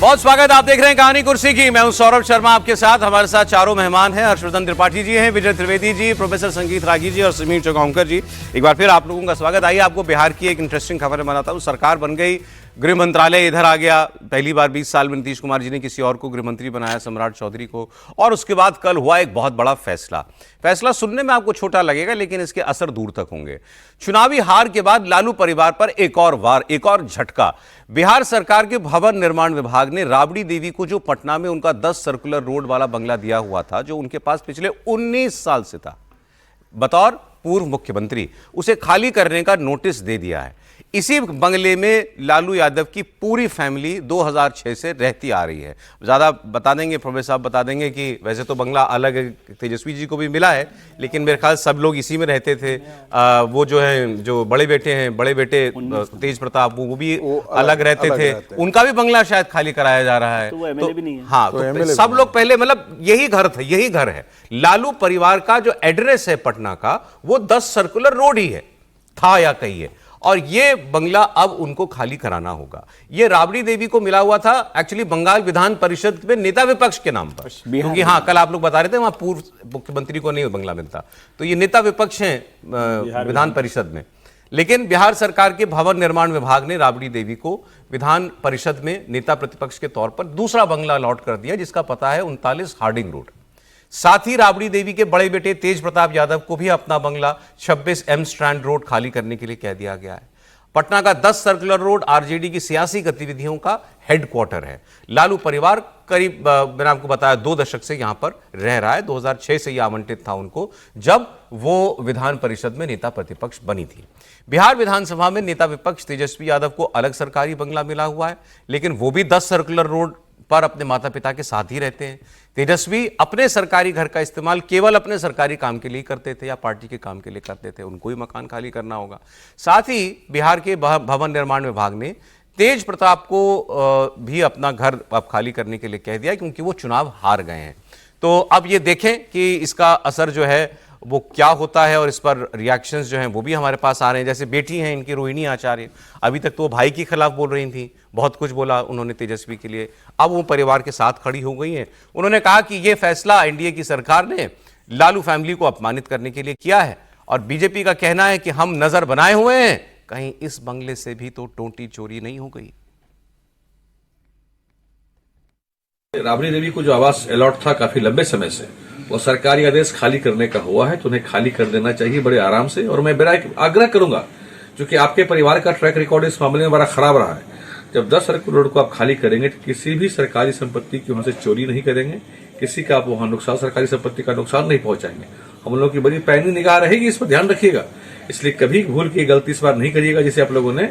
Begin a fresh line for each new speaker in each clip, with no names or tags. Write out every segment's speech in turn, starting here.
बहुत स्वागत। आप देख रहे हैं कहानी कुर्सी की। मैं हूं सौरभ शर्मा आपके साथ। हमारे साथ चारों मेहमान हैं। हर्षवर्धन त्रिपाठी जी हैं, विजय त्रिवेदी जी, प्रोफेसर संगीत रागी जी और समीर चौगांवकर जी। एक बार फिर आप लोगों का स्वागत। आइए आपको बिहार की एक इंटरेस्टिंग खबर बनाता हूं। सरकार बन गई, गृह मंत्रालय इधर आ गया। पहली बार 20 साल में नीतीश कुमार जी ने किसी और को गृह मंत्री बनाया, सम्राट चौधरी को। और उसके बाद कल हुआ एक बहुत बड़ा फैसला सुनने में आपको छोटा लगेगा, लेकिन इसके असर दूर तक होंगे। चुनावी हार के बाद लालू परिवार पर एक और झटका। बिहार सरकार के भवन निर्माण विभाग ने राबड़ी देवी को, जो पटना में उनका 10 सर्कुलर रोड वाला बंगला दिया हुआ था, जो उनके पास पिछले 19 साल से था, बतौर पूर्व मुख्यमंत्री, उसे खाली करने का नोटिस दे दिया है। इसी बंगले में लालू यादव की पूरी फैमिली 2006 से रहती आ रही है। ज्यादा बता देंगे, प्रोफेसर साहब बता देंगे कि वैसे तो बंगला अलग तेजस्वी जी को भी मिला है, लेकिन मेरे ख्याल सब लोग इसी में रहते थे। वो जो है, जो बड़े बेटे तेज प्रताप, वो भी अलग रहते थे। उनका भी बंगला शायद खाली कराया जा रहा है। हाँ, तो सब लोग पहले, मतलब यही घर है। लालू परिवार का जो एड्रेस है पटना का, वो 10 सर्कुलर रोड ही है, था या कहिए। और ये बंगला अब उनको खाली कराना होगा। ये राबड़ी देवी को मिला हुआ था एक्चुअली बंगाल विधान परिषद में नेता विपक्ष के नाम पर, क्योंकि हाँ, कल आप लोग बता रहे थे वहां पूर्व मुख्यमंत्री को नहीं बंगला मिलता, तो ये नेता विपक्ष हैं विधान परिषद में। लेकिन बिहार सरकार के भवन निर्माण विभाग ने राबड़ी देवी को विधान परिषद में नेता प्रतिपक्ष के तौर पर दूसरा बंगला अलॉट कर दिया, जिसका पता है 39 हार्डिंग रोड। साथ ही राबड़ी देवी के बड़े बेटे तेज प्रताप यादव को भी अपना बंगला 26 एम स्ट्रैंड रोड खाली करने के लिए कह दिया गया है। पटना का 10 सर्कुलर रोड आरजेडी की सियासी गतिविधियों का हेडक्वार्टर है। लालू परिवार करीब, मैंने आपको बताया, 2 दशक से यहां पर रह रहा है। 2006 से यह आवंटित था उनको, जब वो विधान परिषद में नेता प्रतिपक्ष बनी थी। बिहार विधानसभा में नेता विपक्ष तेजस्वी यादव को अलग सरकारी बंगला मिला हुआ है, लेकिन वो भी 10 सर्कुलर रोड पर अपने माता पिता के साथ ही रहते हैं। तेजस्वी अपने सरकारी घर का इस्तेमाल केवल अपने सरकारी काम के लिए करते थे या पार्टी के काम के लिए करते थे। उनको ही मकान खाली करना होगा। साथ ही बिहार के भवन निर्माण विभाग ने तेज प्रताप को भी अपना घर अब खाली करने के लिए कह दिया, क्योंकि वो चुनाव हार गए हैं। तो अब ये देखें कि इसका असर जो है वो क्या होता है, और इस पर रिएक्शंस जो हैं वो भी हमारे पास आ रहे हैं। जैसे बेटी हैं इनकी रोहिणी आचार्य, अभी तक तो वो भाई के खिलाफ बोल रही थी, बहुत कुछ बोला उन्होंने तेजस्वी के लिए, अब वो परिवार के साथ खड़ी हो गई हैं। उन्होंने कहा कि ये फैसला एनडीए की सरकार ने लालू फैमिली को अपमानित करने के लिए किया है, और बीजेपी का कहना है कि हम नजर बनाए हुए हैं, कहीं इस बंगले से भी तो टोंटी चोरी नहीं हो गई।
राबड़ी देवी को जो आवास अलॉट था काफी लंबे समय से, वो सरकारी आदेश खाली करने का हुआ है, तो उन्हें खाली कर देना चाहिए बड़े आराम से। और मैं मेरा एक आग्रह करूंगा, क्योंकि आपके परिवार का ट्रैक रिकॉर्ड इस मामले में बड़ा खराब रहा है। जब 10 सर्कुलर रोड को आप खाली करेंगे तो किसी भी सरकारी संपत्ति की वहां से चोरी नहीं करेंगे, किसी का आप वहां नुकसान, सरकारी संपत्ति का नुकसान नहीं पहुंचाएंगे। हम लोगों की बड़ी पैनी निगाह रहेगी, इस पर ध्यान रखिएगा। इसलिए कभी भूल की गलती इस बार नहीं करिएगा, जिसे आप लोगों ने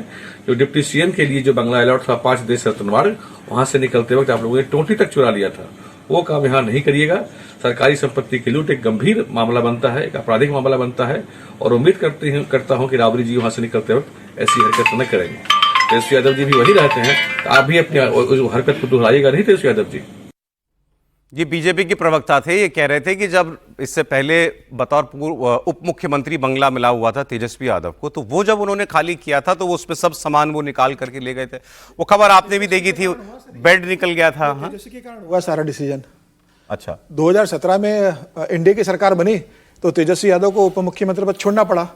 जो डिप्टी सीएम के लिए जो बंगला अलॉट था 5 देश रत्न मार्ग, वहां से निकलते वक्त आप लोगों ने टोंटी तक चुरा लिया था। वो काम यहाँ नहीं करिएगा। सरकारी संपत्ति की लूट एक गंभीर मामला बनता है, एक आपराधिक मामला बनता है, और उम्मीद करता हूं कि राबड़ी जी वहां से निकलते वक्त ऐसी हरकत न करेंगे। तेजस्वी यादव जी भी वही रहते हैं, तो आप भी अपनी हरकत को दोहराइएगा नहीं। तेजस्वी यादव जी
ये बीजेपी के प्रवक्ता थे, ये कह रहे थे कि जब इससे पहले बतौर पूर्व उप मुख्यमंत्री बंगला मिला हुआ था तेजस्वी यादव को, तो वो जब उन्होंने खाली किया था तो वो उसमें सब सामान वो निकाल करके ले गए थे। वो खबर आपने भी देखी थी, बेड निकल गया था।
तेजस्वी के कारण हुआ सारा डिसीजन।
अच्छा,
2017 में एनडीए की सरकार बनी तो तेजस्वी यादव को उप मुख्यमंत्री पद छोड़ना पड़ा।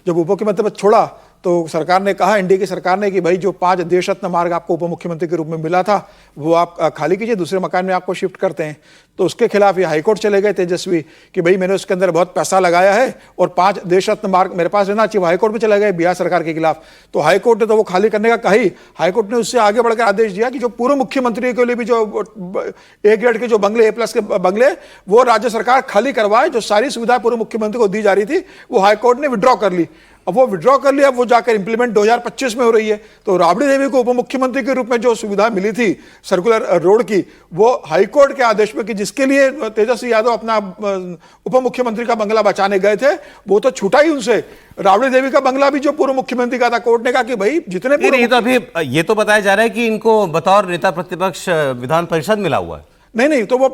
जब उप मुख्यमंत्री पद छोड़ा तो सरकार ने कहा, एनडीए की सरकार ने, कि भाई जो 5 देश रत्न मार्ग आपको उप मुख्यमंत्री के रूप में मिला था वो आप खाली कीजिए, दूसरे मकान में आपको शिफ्ट करते हैं। तो उसके खिलाफ ये हाईकोर्ट चले गए तेजस्वी कि भाई मैंने उसके अंदर बहुत पैसा लगाया है और 5 देश रत्न मार्ग मेरे पास रहना चाहिए। वो हाईकोर्ट में चले गए बिहार सरकार के खिलाफ। तो हाईकोर्ट ने तो वो खाली करने का कही। हाईकोर्ट ने उससे आगे बढ़कर आदेश दिया कि जो पूर्व मुख्यमंत्री के लिए भी जो A ग्रेड के जो बंगले, A+ के बंगले, वो राज्य सरकार खाली करवाए। जो सारी सुविधा पूर्व मुख्यमंत्री को दी जा रही थी वो हाईकोर्ट ने विड्रॉ कर ली। अब वो विड्रॉ कर लिया, अब वो जाकर इंप्लीमेंट 2025 में हो रही है। तो राबड़ी देवी को उप मुख्यमंत्री के रूप में जो सुविधा मिली थी सर्कुलर रोड की, वो हाईकोर्ट के आदेश में, कि जिसके लिए तेजस्वी यादव अपना उप मुख्यमंत्री का बंगला बचाने गए थे, वो तो छूटा ही उनसे। राबड़ी देवी का बंगला भी जो पूर्व मुख्यमंत्री का था, कोर्ट ने कहा कि भाई जितने
ये तो बताया जा रहा है कि इनको बतौर नेता प्रतिपक्ष विधान परिषद मिला हुआ है।
नहीं, तो वो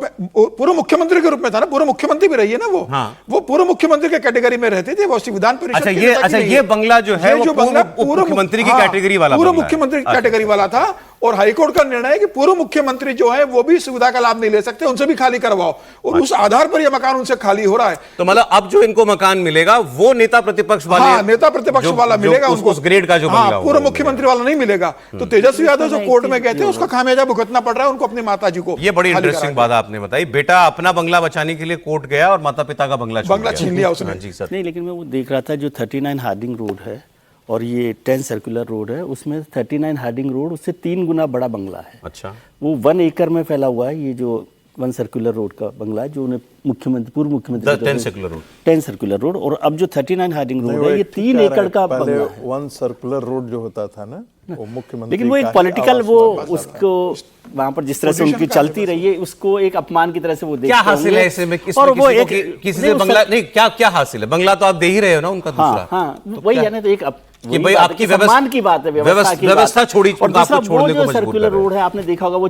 पूर्व मुख्यमंत्री के रूप में था ना, पूर्व मुख्यमंत्री भी रही है ना वो। हाँ। वो पूर्व मुख्यमंत्री के कैटेगरी में रहते थे, वो विधान परिषद।
अच्छा, ये बंगला जो है वो पूर्व मुख्यमंत्री की कैटेगरी वाला,
पूर्व मुख्यमंत्री कैटेगरी वाला था। और हाईकोर्ट का निर्णय है कि पूर्व मुख्यमंत्री जो है वो भी सुविधा का लाभ नहीं ले सकते, उनसे भी खाली करवाओ, और उस आधार पर यह मकान उनसे खाली हो रहा है।
तो मतलब अब जो इनको मकान मिलेगा वो नेता प्रतिपक्ष वाले,
हाँ, नेता प्रतिपक्ष वाला मिलेगा उनको,
उस ग्रेड का जो बंगला होगा,
पूर्व मुख्यमंत्री वाला नहीं मिलेगा। तो तेजस्वी यादव जो कोर्ट में गए थे उसका खामियाजा भुगतना पड़ रहा है उनको, अपनी माता जी को।
ये बड़ी इंटरेस्टिंग बात आपने बताई, बेटा अपना बंगला बचाने के लिए कोर्ट गया और माता पिता का बंगला
छीन लिया उसने।
जी सर।
नहीं, लेकिन मैं वो देख रहा था जो 39 हार्डिंग रोड है और ये 10 सर्कुलर रोड है, उसमें 39 हार्डिंग रोड उससे 3 गुना बड़ा बंगला है।
अच्छा,
वो 1 एकड़ में फैला हुआ है, ये जो 1 सर्कुलर रोड का बंगला है जो उन्हें मुख्यमंत्री पूर्व मुख्यमंत्री
10 सर्कुलर रोड,
10 सर्कुलर रोड, और अब जो 39 हार्डिंग रोड है ये 3 एकड़ का बंगला है।
1 सर्कुलर रोड जो होता था ना वो मुख्यमंत्री,
लेकिन वो एक पॉलिटिकल वो उसको वहां पर जिस तरह से उनकी चलती रही है उसको एक अपमान की तरह से वो देखते
क्या हासिल है इसमें?
और वो एक
किसी से बंगला नहीं, क्या क्या हासिल है? बंगला तो आप दे ही रहे हो ना उनका दूसरा।
हाँ, वही है ना, तो एक
कि भाई आपकी
सम्मान की बात है,
व्यवस्था छोड़ी,
और दूसरा
आपको छोड़ने
वो
को
जो
मजबूर
सर्कुलर
कर रहे
रोड है आपने देखा होगा, वो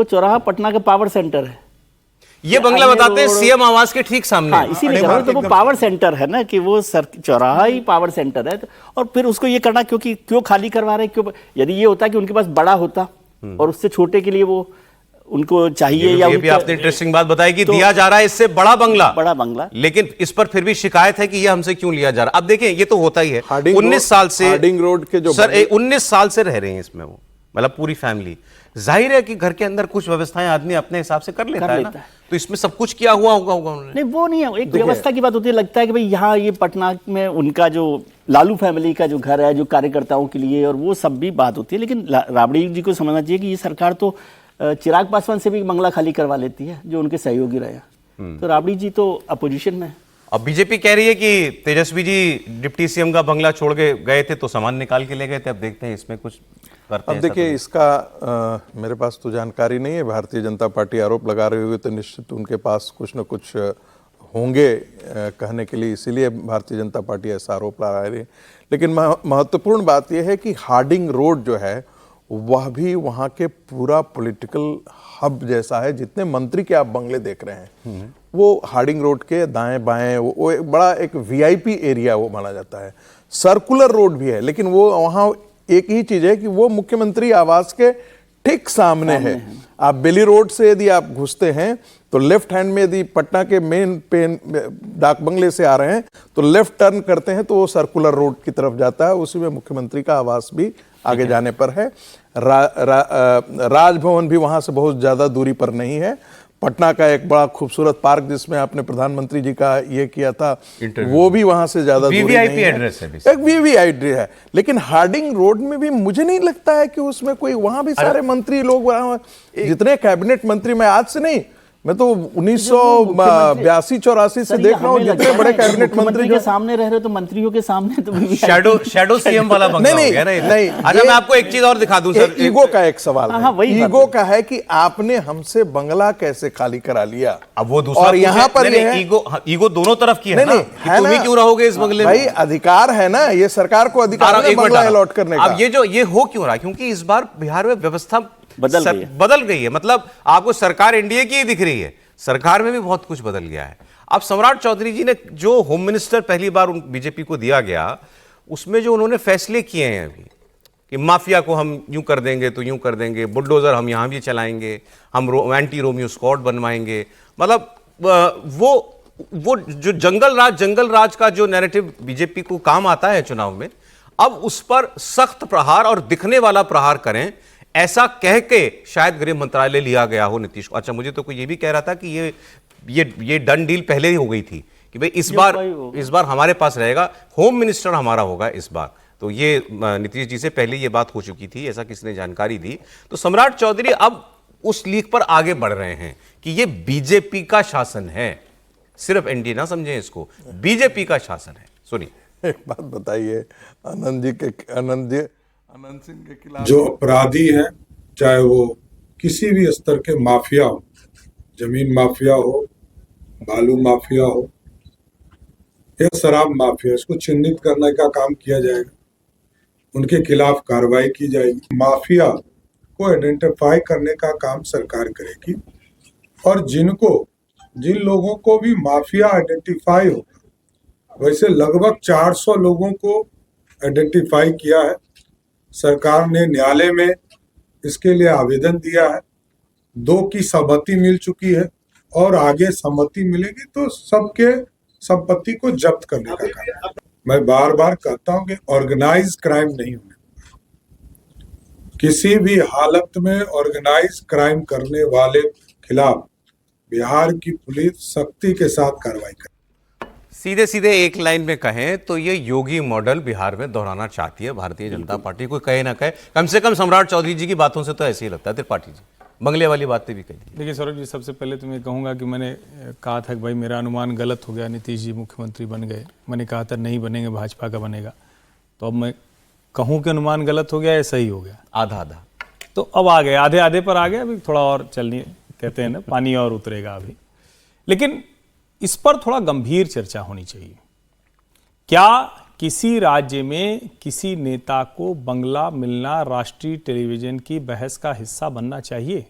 चौराहा पटना का पावर सेंटर है।
ये बंगला बताते हैं सीएम आवास के ठीक सामने।
हाँ, इसीलिए कह रहा हूं, तो वो पावर सेंटर है ना, कि वो चौराहा ही पावर सेंटर है। और फिर उसको ये करना क्यों खाली करवा रहे हैं? क्यों? यदि ये होता कि उनके पास बड़ा होता और उससे छोटे के लिए वो उनको चाहिए, या
ये भी आपने इंटरेस्टिंग बात बताई कि दिया जा रहा है इससे बड़ा बंगला, लेकिन इस पर फिर भी शिकायत है कि ये हमसे क्यों लिया जा रहा है। अब देखें, ये तो होता ही है, 19 साल से
हार्डिंग रोड के जो
सर 19 साल से रह रहे हैं इसमें, वो मतलब पूरी फैमिली। जाहिर है कि घर के अंदर कुछ व्यवस्थाएं आदमी अपने हिसाब से कर लेता है ना, तो इसमें सब कुछ किया हुआ होगा उन्होंने।
नहीं, वो नहीं है, एक व्यवस्था की बात होती है। लगता है कि भाई यहाँ ये पटना में उनका जो लालू फैमिली का जो घर है जो कार्यकर्ताओं के लिए, और वो सब भी बात होती है। लेकिन राबड़ी जी को समझना चाहिए कि ये सरकार तो चिराग पासवान से भी बंगला खाली करवा लेती है जो उनके सहयोगी रहे। तो राबड़ी जी तो अपोजिशन में है। अब
बीजेपी कह रही है कि तेजस्वी जी डिप्टी सीएम का बंगला छोड़ के गए थे तो सामान निकाल के ले गए थे। अब देखते हैं इसमें कुछ करते हैं।
अब देखिए, इसका मेरे पास तो जानकारी नहीं है। भारतीय जनता पार्टी आरोप लगा रही होगी तो निश्चित उनके पास कुछ न कुछ होंगे कहने के लिए, इसीलिए भारतीय जनता पार्टी ऐसा आरोप लगा रही है। लेकिन महत्वपूर्ण बात यह है कि हार्डिंग रोड जो है वह भी वहाँ के पूरा पॉलिटिकल हब जैसा है। जितने मंत्री के आप बंगले देख रहे हैं वो हार्डिंग रोड के दाएं बाएं, वो एक बड़ा एक वीआईपी एरिया वो माना जाता है। सर्कुलर रोड भी है, लेकिन वो वहाँ एक ही चीज है कि वो मुख्यमंत्री आवास के ठीक सामने है। आप बेली रोड से यदि आप घुसते हैं तो लेफ्ट हैंड में, यदि पटना के मेन डाक बंगले से आ रहे हैं तो लेफ्ट टर्न करते हैं तो वो सर्कुलर रोड की तरफ जाता है। उसी में मुख्यमंत्री का आवास भी आगे जाने पर है। राजभवन भी वहां से बहुत ज्यादा दूरी पर नहीं है। पटना का एक बड़ा खूबसूरत पार्क जिसमें आपने प्रधानमंत्री जी का ये किया था, वो भी वहां से ज्यादा दूरी नहीं है।
एड्रेस है,
एक वीवीआईपी है। लेकिन हार्डिंग रोड में भी मुझे नहीं लगता है कि उसमें कोई, वहां भी सारे मंत्री लोग, जितने कैबिनेट मंत्री, मैं आज से नहीं, मैं तो 1982-84 से देख रहा हूँ जितने बड़े कैबिनेट मंत्री
के सामने रह रहे तो मंत्रियों के सामने तो
शैडो सीएम वाला बंगला हो गया ना।
नहीं,
अच्छा, मैं आपको एक चीज और दिखा दूं सर।
ईगो का एक सवाल है। ईगो का है कि आपने हमसे बंगला कैसे खाली करा लिया।
अब वो दूसरा,
और यहाँ पर
ईगो दोनों तरफ की है ना, कि तुम ही क्यों रहोगे इस बंगले में?
भाई अधिकार है ना, ये सरकार को अधिकार है बंगला अलॉट करने का।
अब ये हो क्यों रहा? क्योंकि इस बार बिहार में व्यवस्था बदल गई है। मतलब आपको सरकार एनडीए की ही दिख रही है, सरकार में भी बहुत कुछ बदल गया है। अब सम्राट चौधरी जी ने जो होम मिनिस्टर पहली बार बीजेपी को दिया गया, उसमें जो उन्होंने फैसले किए हैं अभी कि माफिया को हम यूं कर देंगे तो यूं कर देंगे, बुलडोजर हम यहां भी चलाएंगे, हम एंटी रोमियो स्क्वाड बनवाएंगे, मतलब वो जो जंगल राज का जो नैरेटिव बीजेपी को काम आता है चुनाव में, अब उस पर सख्त प्रहार और दिखने वाला प्रहार करें, ऐसा कह के शायद गृह मंत्रालय लिया गया हो नीतीश को। अच्छा, मुझे तो कोई ये भी कह रहा था कि ये डन डील पहले ही हो गई थी कि भाई इस बार हमारे पास रहेगा, होम मिनिस्टर हमारा होगा इस बार। तो ये नीतीश जी से पहले ये बात हो चुकी थी, ऐसा किसी ने जानकारी दी। तो सम्राट चौधरी अब उस लीक पर आगे बढ़ रहे हैं कि ये बीजेपी का शासन है, सिर्फ एनडीए ना समझें इसको, बीजेपी का शासन है। सुनिए।
एक बात बताइए, अनंत सिंह के खिलाफ
जो अपराधी हैं, चाहे वो किसी भी स्तर के माफिया हो, जमीन माफिया हो, बालू माफिया हो या शराब माफिया, इसको चिन्हित करने का काम किया जाएगा, उनके खिलाफ कार्रवाई की जाएगी। माफिया को आइडेंटिफाई करने का काम सरकार करेगी और जिन लोगों को भी माफिया आइडेंटिफाई होगा, वैसे लगभग 400 लोगों को आइडेंटिफाई किया है। सरकार ने न्यायालय में इसके लिए आवेदन दिया है। 2 की सहमति मिल चुकी है और आगे सहमति मिलेगी तो सबके संपत्ति को जब्त करने का काम। मैं बार बार कहता हूं कि ऑर्गेनाइज क्राइम नहीं होने, किसी भी हालत में ऑर्गेनाइज क्राइम करने वाले खिलाफ बिहार की पुलिस सख्ती के साथ कार्रवाई करे।
सीधे सीधे एक लाइन में कहें तो ये योगी मॉडल बिहार में दोहराना चाहती है भारतीय जनता पार्टी। कोई कहे ना कहे, कम से कम सम्राट चौधरी जी की बातों से तो ऐसे ही लगता है। त्रिपाठी जी बंगले वाली बातें भी कही।
देखिए सौरभ जी, सबसे पहले तो मैं कहूँगा कि मैंने कहा था कि भाई मेरा अनुमान गलत हो गया, नीतीश जी मुख्यमंत्री बन गए। मैंने कहा था नहीं बनेंगे, भाजपा का बनेगा। तो अब मैं कहूँ कि अनुमान गलत हो गया या सही हो गया?
आधा आधा।
तो अब आ गए, आधे आधे पर आ गए। अभी थोड़ा और चलनी, कहते हैं ना पानी और उतरेगा अभी। लेकिन इस पर थोड़ा गंभीर चर्चा होनी चाहिए। क्या किसी राज्य में किसी नेता को बंगला मिलना राष्ट्रीय टेलीविजन की बहस का हिस्सा बनना चाहिए?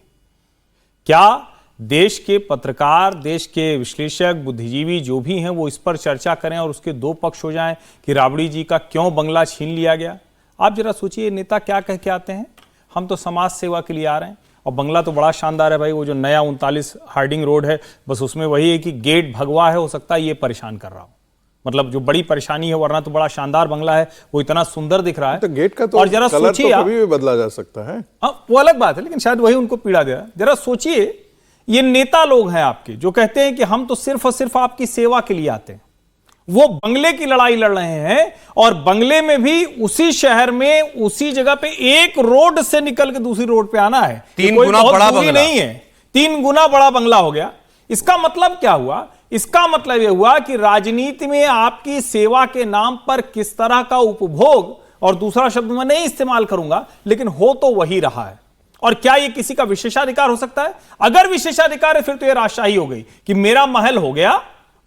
क्या देश के पत्रकार, देश के विश्लेषक, बुद्धिजीवी जो भी हैं वो इस पर चर्चा करें और उसके 2 पक्ष हो जाएं कि राबड़ी जी का क्यों बंगला छीन लिया गया? आप जरा सोचिए, नेता क्या कह के आते हैं, हम तो समाज सेवा के लिए आ रहे हैं। और बंगला तो बड़ा शानदार है भाई, वो जो नया 39 हार्डिंग रोड है, बस उसमें वही है कि गेट भगवा है, हो सकता है ये परेशान कर रहा हो। मतलब जो बड़ी परेशानी है, वरना तो बड़ा शानदार बंगला है, वो इतना सुंदर दिख रहा है।
तो गेट का तो
और जरा
कलर
सोचिए,
तो कभी भी बदला जा सकता है।
वो अलग बात है, लेकिन शायद वही उनको पीड़ा दे रहा है। जरा सोचिए, ये नेता लोग हैं आपके जो कहते हैं कि हम तो सिर्फ और सिर्फ आपकी सेवा के लिए आते हैं। वो बंगले की लड़ाई लड़ रहे हैं और बंगले में भी उसी शहर में उसी जगह पे एक रोड से निकल के दूसरी रोड पे आना है।
3 गुना बड़ा बंगला
नहीं है, 3 गुना बड़ा बंगला हो गया। इसका मतलब क्या हुआ? इसका मतलब यह हुआ कि राजनीति में आपकी सेवा के नाम पर किस तरह का उपभोग, और दूसरा शब्द मैं नहीं इस्तेमाल करूंगा, लेकिन हो तो वही रहा है। और क्या यह किसी का विशेषाधिकार हो सकता है? अगर विशेषाधिकार है फिर तो यह राजशाही हो गई कि मेरा महल हो गया,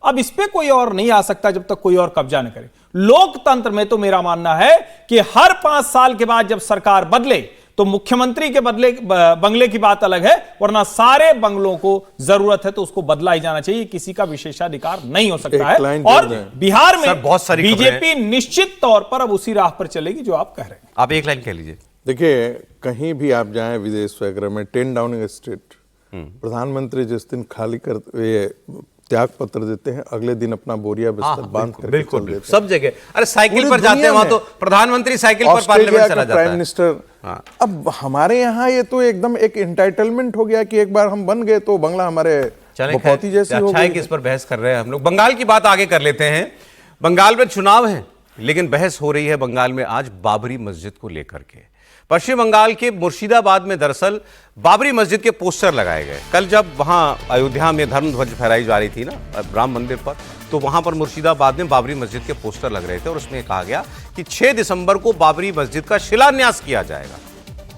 अब इस पे कोई और नहीं आ सकता जब तक कोई और कब्जा न करे। लोकतंत्र में तो मेरा मानना है कि हर 5 साल के बाद जब सरकार बदले तो मुख्यमंत्री के बदले बंगले की बात अलग है, वरना सारे बंगलों को जरूरत है तो उसको बदला ही जाना चाहिए। किसी का विशेषाधिकार नहीं हो सकता है। और बिहार में
बहुत सारी
बीजेपी निश्चित तौर पर अब उसी राह पर चलेगी जो आप कह रहे हैं।
आप एक लाइन कह लीजिए।
देखिए, कहीं भी आप जाएं विदेश वगैरह में, 10 डाउनिंग स्ट्रीट, प्रधानमंत्री जिस दिन खाली कर त्याग पत्र देते हैं, अगले दिन अपना बोरिया बिस्तर बांध कर
बिल्कुल सब जगह। अरे साइकिल पर जाते हैं वहां तो प्रधानमंत्री साइकिल पर पार्लियामेंट चला जाता है,
प्राइम मिनिस्टर। अब हमारे यहाँ ये तो एकदम एक इंटाइटलमेंट हो गया कि एक बार हम बन गए तो बंगला हमारे बखौती जैसी हो
गई। अच्छा है कि इस पर बहस कर रहे हैं हम लोग। बंगाल की बात आगे कर लेते हैं। बंगाल में चुनाव है, लेकिन बहस हो रही है बंगाल में आज बाबरी मस्जिद को लेकर के। पश्चिम बंगाल के मुर्शिदाबाद में दरअसल बाबरी मस्जिद के पोस्टर लगाए गए। कल जब वहां अयोध्या में धर्म ध्वज फहराई जा रही थी ना राम मंदिर पर, तो वहां पर मुर्शिदाबाद में बाबरी मस्जिद के पोस्टर लग रहे थे और उसमें कहा गया कि 6 दिसंबर को बाबरी मस्जिद का शिलान्यास किया जाएगा।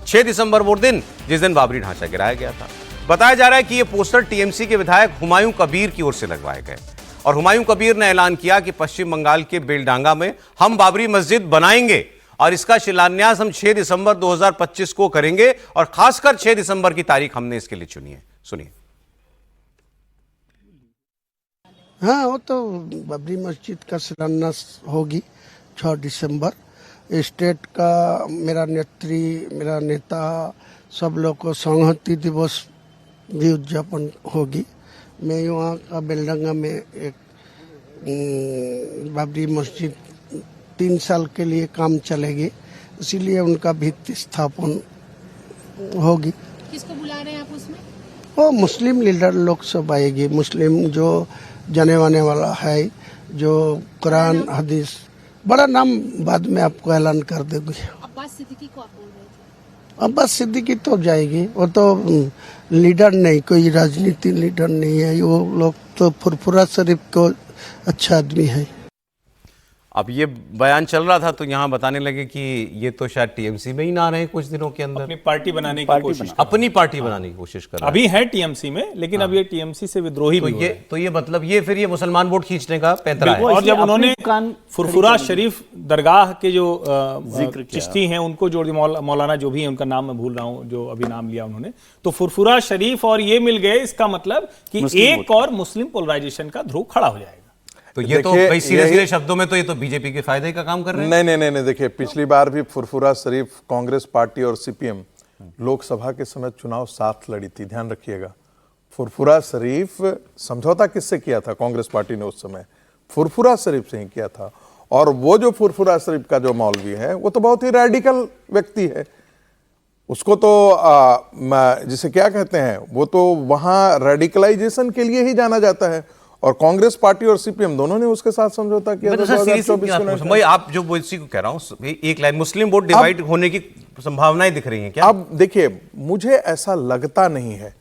6 दिसंबर वो दिन जिस दिन बाबरी ढांचा गिराया गया था। बताया जा रहा है कि ये पोस्टर टीएमसी के विधायक हुमायूं कबीर की ओर से लगवाए गए और हुमायूं कबीर ने ऐलान किया कि पश्चिम बंगाल के बेलडांगा में हम बाबरी मस्जिद बनाएंगे और इसका शिलान्यास हम 6 दिसंबर 2025 को करेंगे और खासकर 6 दिसंबर की तारीख हमने इसके लिए चुनी है। सुनिए।
हाँ, वो तो बाबरी मस्जिद का शिलान्यास होगी 6 दिसंबर। स्टेट का मेरा नेता सब लोग को संहति दिवस भी उद्यापन होगी। मैं यहाँ का बेलडंगा में एक बाबरी मस्जिद 3 साल के लिए काम चलेगी, इसीलिए उनका भित्ति स्थापन होगी।
किसको बुला रहे हैं आप उसमें?
वो मुस्लिम लीडर लोग सब आएगी। मुस्लिम जो जाने वाने वाला है, जो कुरान हदीस, बड़ा नाम बाद में आपको ऐलान कर देगी।
अब्बास सिद्दीकी को आप बोल रहे थे?
अब्बास सिद्दीकी तो जाएगी, वो तो लीडर नहीं, कोई राजनीति लीडर नहीं है। वो लोग तो फुरफुरा शरीफ को अच्छा आदमी है।
अब ये बयान चल रहा था तो यहाँ बताने लगे कि ये तो शायद टीएमसी में ही ना रहे कुछ दिनों के अंदर,
अपनी पार्टी बनाने की कोशिश,
अपनी पार्टी बनाने की कोशिश कर रहे हैं।
अभी है टीएमसी में, लेकिन अब ये टीएमसी से विद्रोही भी हो रहे हैं।
तो ये मतलब ये फिर ये मुसलमान वोट खींचने का पैंतरा है।
और जब उन्होंने फुरफुरा शरीफ दरगाह के जो चिश्ती हैं उनको जोड़ दिया, मौलाना जो भी है उनका नाम मैं भूल रहा हूँ, जो अभी नाम लिया उन्होंने, तो फुरफुरा शरीफ और ये मिल गए। इसका मतलब कि एक और मुस्लिम पोलराइजेशन का ध्रुव खड़ा हो जाएगा।
तो ये तो भाई सीधे शब्दों में तो ये तो बीजेपी के फायदे का काम कर रहे हैं।
नहीं, देखिए पिछली बार भी फुरफुरा शरीफ कांग्रेस पार्टी और सीपीएम लोकसभा के समय चुनाव साथ लड़ी थी, ध्यान रखिएगा। फुरफुरा शरीफ समझौता किससे किया था? कांग्रेस पार्टी ने उस समय फुरफुरा शरीफ से ही किया था। और वो जो फुरफुरा शरीफ का जो मौलवी है वो तो बहुत ही रेडिकल व्यक्ति है, उसको तो जिसे क्या कहते हैं, वो तो वहां रेडिकलाइजेशन के लिए ही जाना जाता है। और कांग्रेस पार्टी और सीपीएम दोनों ने उसके साथ समझौता किया।
भाई आप जो इसी को कह रहा हूं, एक लाइन, मुस्लिम वोट डिवाइड होने की संभावनाएं दिख रही हैं क्या?
अब देखिए, मुझे ऐसा लगता नहीं है।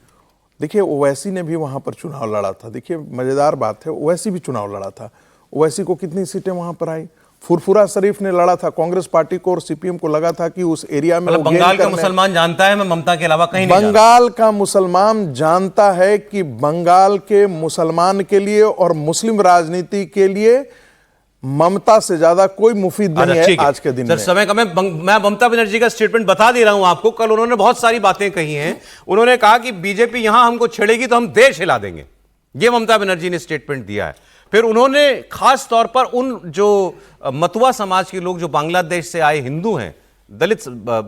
देखिए, ओवैसी ने भी वहां पर चुनाव लड़ा था। देखिए, मजेदार बात है, ओवैसी भी चुनाव लड़ा था। ओवैसी को कितनी सीटें वहां पर आई? फुरफुरा शरीफ ने लड़ा था कांग्रेस पार्टी को, और सीपीएम को लगा था कि उस एरिया में
बंगाल का मुसलमान जानता है मैं ममता के अलावा कहीं नहीं
बंगाल का मुसलमान जानता है कि बंगाल के मुसलमान के लिए और मुस्लिम राजनीति के लिए ममता से ज्यादा कोई मुफीद नहीं है आज के दिन में।
समय का मैं ममता बनर्जी का स्टेटमेंट बता दे रहा हूं आपको। कल उन्होंने बहुत सारी बातें कही हैं। उन्होंने कहा कि बीजेपी यहां हमको छेड़ेगी तो हम देश हिला देंगे, यह ममता बनर्जी ने स्टेटमेंट दिया है। फिर उन्होंने खास तौर पर उन जो मतुआ समाज के लोग जो बांग्लादेश से आए हिंदू हैं, दलित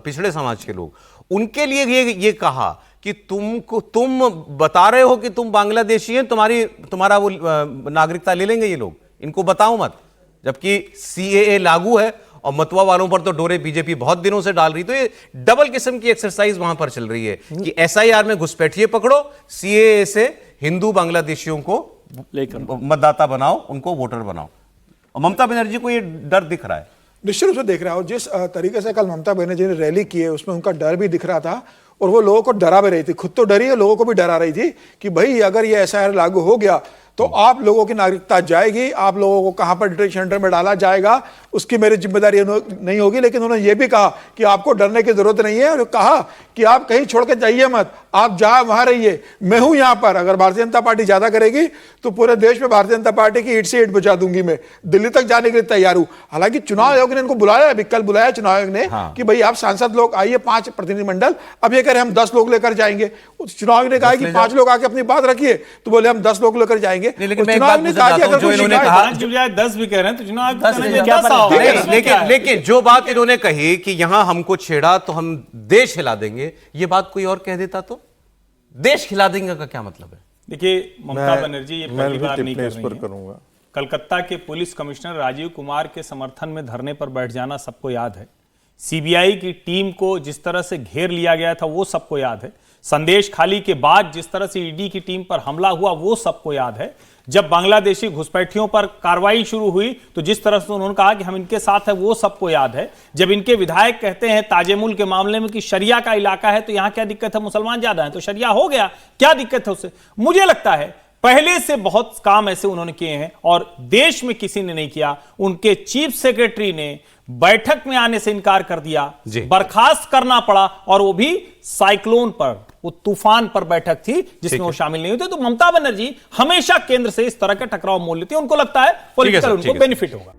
पिछड़े समाज के लोग, उनके लिए ये कहा कि तुम बता रहे हो कि तुम बांग्लादेशी हैं, तुम्हारा वो नागरिकता ले लेंगे ये लोग, इनको बताओ मत। जबकि सीएए लागू है और मतुआ वालों पर तो डोरे बीजेपी बहुत दिनों से डाल रही। तो ये डबल किस्म की एक्सरसाइज वहां पर चल रही है कि एसआईआर में घुसपैठिए पकड़ो, सीएए से हिंदू बांग्लादेशियों को लेकर मतदाता बनाओ, उनको वोटर बनाओ। और ममता बनर्जी को ये डर दिख रहा है।
निश्चित रूप से देख रहा हूं। जिस तरीके से कल ममता बनर्जी ने रैली की है उसमें उनका डर भी दिख रहा था, और वो लोगों को डरा भी रही थी, खुद तो डरी है, लोगों को भी डरा रही थी कि भाई अगर ये एसआईआर लागू हो गया तो आप लोगों की नागरिकता जाएगी, आप लोगों को कहां पर डिटेंशन सेंटर में डाला जाएगा उसकी मेरी जिम्मेदारी नहीं होगी। लेकिन उन्होंने ये भी कहा कि आपको डरने की जरूरत नहीं है, और कहा कि आप कहीं छोड़ के जाइए मत, आप जहां वहां रहिए, मैं हूं यहां पर। अगर भारतीय जनता पार्टी ज्यादा करेगी तो पूरे देश में भारतीय जनता पार्टी की ईंट से ईंट बचा दूंगी, मैं दिल्ली तक जाने के लिए तैयार हूं। हालांकि चुनाव आयोग ने इनको बुलाया, अभी कल बुलाया चुनाव आयोग ने कि भाई आप सांसद लोग आइए, 5 प्रतिनिधिमंडल। अब ये कह रहे हम 10 लोग लेकर जाएंगे। चुनाव आयोग ने कहा कि 5 लोग आके अपनी बात रखिए, तो बोले हम 10 लोग लेकर जाएंगे।
लेकिन जो बात इन्होंने कही कि यहां हमको छेड़ा तो हम देश हिला देंगे, ये बात कोई और कह देता तो देश हिला देंगे का क्या मतलब है?
देखिए, ममता बनर्जी ये पहली बार नहीं कर रही हैं।
करूंगा।
कलकत्ता के पुलिस कमिश्नर राजीव कुमार के समर्थन में धरने पर बैठ जाना सबको याद है। सीबीआई की टीम को जिस तरह से घेर लिया गया था वो सबको याद है। संदेश खाली के बाद जिस तरह से ईडी की टीम पर हमला हुआ वो सबको याद है। जब बांग्लादेशी घुसपैठियों पर कार्रवाई शुरू हुई तो जिस तरह से उन्होंने कहा कि हम इनके साथ है वो सबको याद है। जब इनके विधायक कहते हैं ताजेमुल के मामले में कि शरिया का इलाका है तो यहां क्या दिक्कत है, मुसलमान ज्यादा है तो शरिया हो गया, क्या दिक्कत है उससे? मुझे लगता है पहले से बहुत काम ऐसे उन्होंने किए हैं और देश में किसी ने नहीं किया। उनके चीफ सेक्रेटरी ने बैठक में आने से इनकार कर दिया, बर्खास्त करना पड़ा, और वो भी साइक्लोन पर, वो तूफान पर बैठक थी जिसमें वो शामिल नहीं होते। तो ममता बनर्जी हमेशा केंद्र से इस तरह का टकराव मोल लेती है, उनको लगता है पॉलिटिकल उनको बेनिफिट होगा।